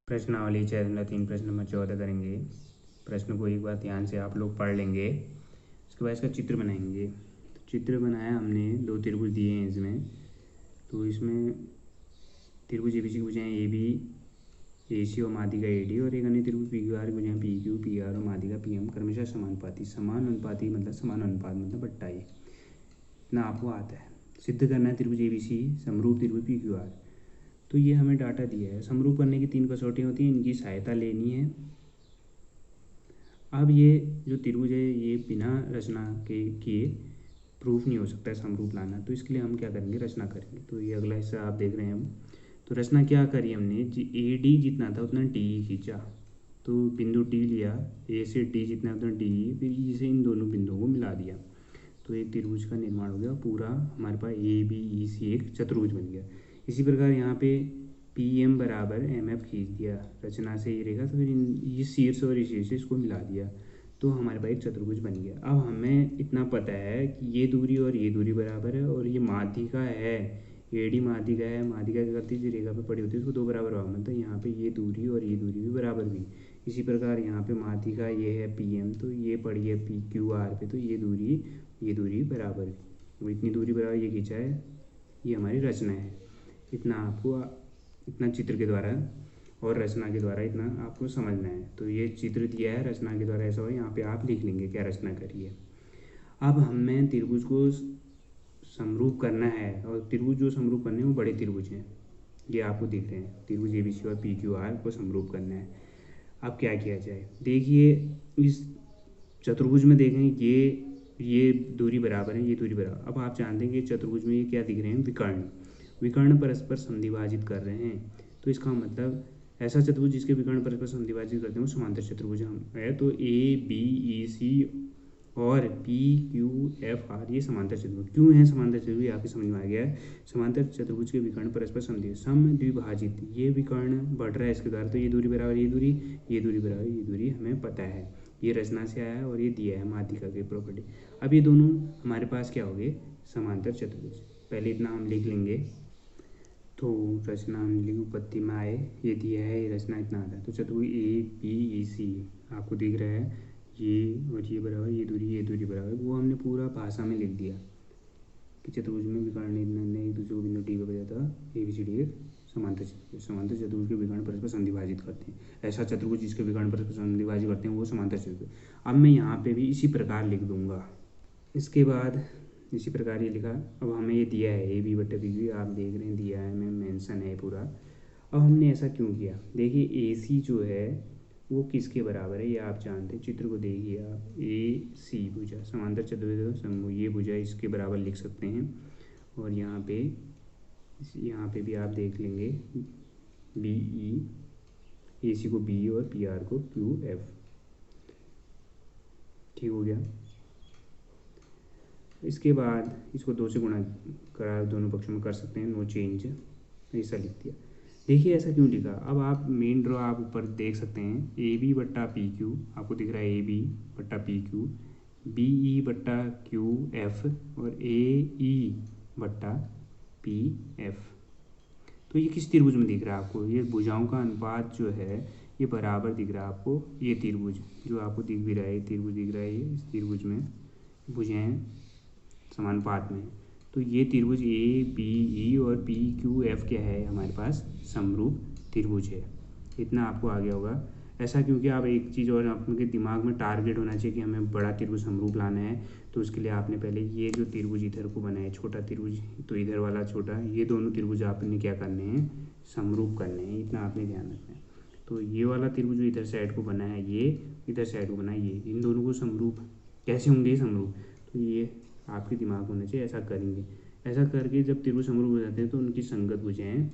प्रश्नावली चैतन्य 3 प्रश्न नंबर 14 करेंगे। प्रश्न को एक बार ध्यान से आप लोग पढ़ लेंगे। उसके बाद इसका चित्र बनाएंगे। तो चित्र बनाया हमने, 2 त्रिभुज दिए हैं इसमें। तो इसमें त्रिभुज एबीसी की भुजाएं AB AC और माध्यिका AD, और एक अन्य त्रिभुज PQR की भुजाएं PQ PR और माध्यिका PM क्रमशः समानुपाती। समानुपाती मतलब समान अनुपात मतलब बट्टाई। इतना आपको आता है। सिद्ध करना है त्रिभुज ABC समरूप त्रिभुज PQR। तो ये हमें डाटा दिया है। समरूप करने की 3 कसौटियाँ होती हैं, इनकी सहायता लेनी है। अब ये जो त्रिभुज है ये बिना रचना के किए प्रूफ नहीं हो सकता है समरूप लाना। तो इसके लिए हम क्या करेंगे, रचना करेंगे। तो ये अगला हिस्सा आप देख रहे हैं हम। तो रचना क्या करी हमने, AD जितना था उतना DE खींचा। तो बिंदु T लिया, A से D जितना उतना DE, फिर E से इन दोनों बिंदुओं को मिला दिया। तो एक त्रिभुज का निर्माण हो गया। पूरा हमारे पास ABEC एक चतुर्भुज बन गया। इसी प्रकार यहाँ पे PM बराबर MF खींच दिया रचना से ये रेखा। तो फिर ये शीर्ष और इस शीर्ष से इसको मिला दिया, तो हमारे पास एक चतुर्भुज बन गया। अब हमें इतना पता है कि ये दूरी और ये दूरी बराबर है, और ये माध्यिका है, AD माध्यिका है। माध्यिका क्या करती है, जो रेखा पे पड़ी होती है उसको 2 बराबर भाग, मतलब यहाँ पे ये दूरी और ये दूरी भी बराबर भी। इसी प्रकार यहाँ पे माध्यिका ये है PM, तो ये पड़ी है PQR पे, तो ये दूरी बराबर है। वो इतनी दूरी बराबर ये खींचा है, ये हमारी रचना है। इतना आपको, इतना चित्र के द्वारा और रचना के द्वारा इतना आपको समझना है। तो ये चित्र दिया है, रचना के द्वारा ऐसा हो, यहाँ पे आप लिख लेंगे क्या रचना करी है। अब हमें त्रिभुज को समरूप करना है, और त्रिभुज जो समरूप करने हैं वो बड़े त्रिभुज हैं। ये आपको दिख रहे हैं, त्रिभुज ABC और PQR को समरूप करना है। अब क्या किया जाए, देखिए इस चतुर्भुज में देखें ये दूरी बराबर है, ये दूरी बराबर। अब आप जानते हैं कि चतुर्भुज में ये क्या दिख रहे हैं, विकर्ण परस्पर संधिभाजित कर रहे हैं। तो इसका मतलब ऐसा चतुर्भुज जिसके विकर्ण परस्पर संधिभाजित करते हैं वो समांतर चतुर्भुज है। तो ABEC और PQFR ये समांतर चतुर्भुज क्यों है। समांतर चतुर्भुज आपके समझ में आ गया है। समांतर चतुर्भुज के विकर्ण परस्पर समद्विभाजित, ये विकर्ण बढ़ रहा है इसके द्वारा, तो ये दूरी बराबर ये दूरी बराबर ये दूरी हमें पता है। ये रचना से आया है और ये दिया है माध्यिका की प्रॉपर्टी। अब ये दोनों हमारे पास क्या हो गए, समांतर चतुर्भुज। पहले इतना हम लिख लेंगे। तो रचना हम उत्पत्ति में आए, ये दिया है, ये रचना इतना आता है। तो चतुर्भुज ABEC आपको दिख रहा है, ये और ये बराबर ये दूरी बराबर, वो हमने पूरा भाषा में लिख दिया कि चतुर्भुज में विकर्ण एक दूसरे को बिंदु T पे बजाता ABCD एक समांतर चतुर्भुज के विकर्ण परस्पर संधिभाजित करते हैं। ऐसा चतुर्भुज जिसके विकर्ण परस्पर संधिभाजित करते हैं वो समांतर चतुर्भुज। अब मैं यहाँ पे भी इसी प्रकार लिख दूंगा। इसके बाद इसी प्रकार ये लिखा। अब हमें ये दिया है AB/PQ, आप देख रहे हैं दिया है, मैं मेंशन है पूरा। अब हमने ऐसा क्यों किया, देखिए AC जो है वो किसके बराबर है ये आप जानते हैं। चित्र को देखिए आप, AC भुजा समांतर चतुर्भुज समूह, ये भुजा इसके बराबर लिख सकते हैं। और यहाँ पे भी आप देख लेंगे BE, AC को B और PR को QF। ठीक हो गया। इसके बाद इसको 2 से गुणा करा दोनों पक्षों में कर सकते हैं, नो चेंज, ऐसा लिख दिया। देखिए ऐसा क्यों लिखा, अब आप मेन ड्रॉ आप ऊपर देख सकते हैं, AB/PQ आपको दिख रहा है, AB/PQ, BE/QF और AE/PF। तो ये किस त्रिभुज में दिख रहा है आपको, ये भुजाओं का अनुपात जो है ये बराबर दिख रहा है आपको। ये त्रिभुज जो आपको दिख भी रहा है, ये त्रिभुज दिख रहा है, ये इस त्रिभुज में भुजाएं समानुपात में। तो ये त्रिभुज ABE और PQF क्या है, हमारे पास समरूप त्रिभुज है। इतना आपको आ गया होगा। ऐसा क्योंकि आप एक चीज़ और आपके दिमाग में टारगेट होना चाहिए कि हमें बड़ा त्रिभुज समरूप लाना है। तो उसके लिए आपने पहले ये जो त्रिभुज इधर को बनाया, छोटा त्रिभुज, तो इधर वाला छोटा, ये दोनों त्रिभुज आपने क्या करने हैं, समरूप करने हैं। इतना आपने ध्यान रखना है। तो ये वाला त्रिभुज जो इधर साइड को बना है, ये इधर साइड को बना है, ये इन दोनों को समरूप कैसे होंगे, समरूप। तो ये आपके दिमाग होना चाहिए, ऐसा करेंगे। ऐसा करके जब त्रिभुज समरूप हो जाते हैं तो उनकी संगत भुजाएं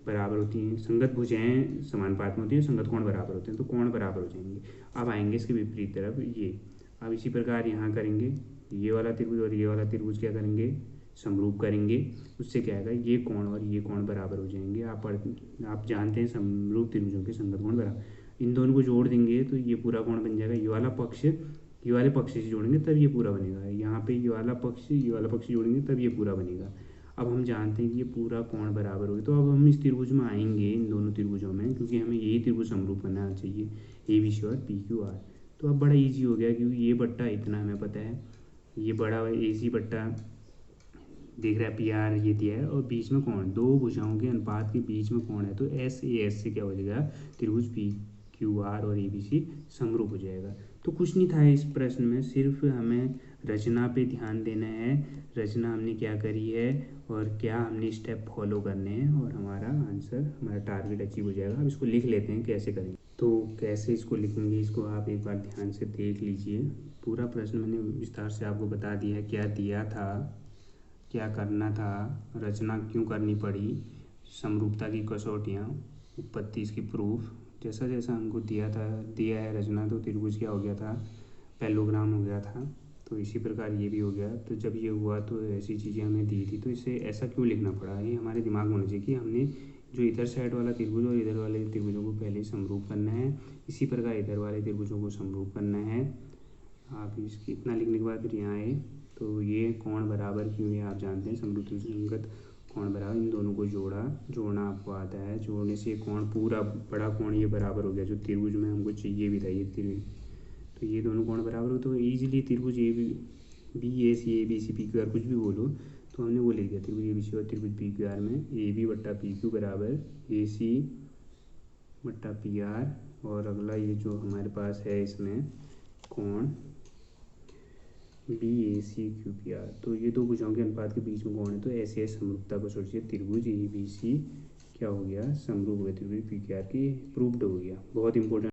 बराबर होती हैं। संगत भुजाएं समानुपात में होती हैं, संगत कोण बराबर होते हैं, तो कोण बराबर हो जाएंगे। अब आएंगे इसके विपरीत तरफ ये। अब इसी प्रकार यहाँ करेंगे, ये वाला त्रिभुज और ये वाला त्रिभुज क्या करेंगे, समरूप करेंगे। उससे क्या आएगा, ये कोण और ये कोण बराबर हो जाएंगे। आप जानते हैं समरूप त्रिभुजों के संगत कोण बराबर। इन दोनों को जोड़ देंगे तो ये पूरा कोण बन जाएगा। ये वाले पक्ष से जोड़ेंगे तब ये पूरा बनेगा। यहाँ पे ये वाला पक्ष जोड़ेंगे तब ये पूरा बनेगा। अब हम जानते हैं कि ये पूरा कोण बराबर होगा, तो अब हम इस त्रिभुज में आएंगे, इन दोनों त्रिभुजों में, क्योंकि हमें यही त्रिभुज समरूप बनना चाहिए, ए बी सी और पी क्यू आर। तो अब बड़ा इजी हो गया, क्योंकि ये बट्टा इतना हमें पता है, ये बड़ा ए सी बट्टा देख रहा है पी आर ये दिया है, और बीच में कोण, दो भुजाओं के अनुपात के बीच में कोण है, तो एस ए एस से क्या हो जाएगा, त्रिभुज पी क्यू आर और ए बी सी समरूप हो जाएगा। तो कुछ नहीं था इस प्रश्न में, सिर्फ हमें रचना पे ध्यान देना है, रचना हमने क्या करी है और क्या हमने स्टेप फॉलो करने हैं, और हमारा आंसर, हमारा टारगेट अचीव हो जाएगा। अब इसको लिख लेते हैं कैसे करेंगे। तो कैसे इसको लिखेंगे, इसको आप एक बार ध्यान से देख लीजिए। पूरा प्रश्न मैंने विस्तार से आपको बता दिया है, क्या दिया था, क्या करना था, रचना क्यों करनी पड़ी, समरूपता की कसौटियाँ, उत्पत्ति इसकी प्रूफ, जैसा जैसा हमको दिया है रचना, तो त्रिभुज क्या हो गया था, पैलोग्राम हो गया था। तो इसी प्रकार ये भी हो गया। तो जब ये हुआ तो ऐसी चीज़ें हमें दी थी, तो इसे ऐसा क्यों लिखना पड़ा, ये हमारे दिमाग में होना चाहिए कि हमने जो इधर साइड वाला त्रिभुज और इधर वाले त्रिभुजों को पहले समरूप करना है, इसी प्रकार इधर वाले त्रिभुजों को समरूप करना है। आप इसकी इतना लिखने के बाद फिर यहाँ आए, तो ये कोण बराबर क्यों है आप जानते हैं, समरूप संगत कोण बराबर, इन दोनों को जोड़ना आपको आता है, जोड़ने से कोण, पूरा बड़ा कोण ये बराबर हो गया, जो त्रिभुज में हमको चाहिए भी था ये त्रिभुज। तो ये दोनों कोण बराबर हो, तो ईजिली त्रिभुज A B A C, A B C, P Q R, कुछ भी बोलो, तो हमने वो लिख दिया, त्रिभुज ए बी सी और त्रिभुज पी क्यू आर में ए बी बट्टा पी क्यू बराबर ए सी बट्टा पी आर, और अगला ये जो हमारे पास है इसमें कोण B A C Q P R, तो ये दो भुजाओं के अनुपात के बीच में कोण है, तो ऐसे समरूपता को सोचिए, त्रिभुज ए बी सी क्या हो गया, समरूप हो गया, त्रिभुज पी क्यू आर की प्रूव्ड हो गया। बहुत इंपॉर्टेंट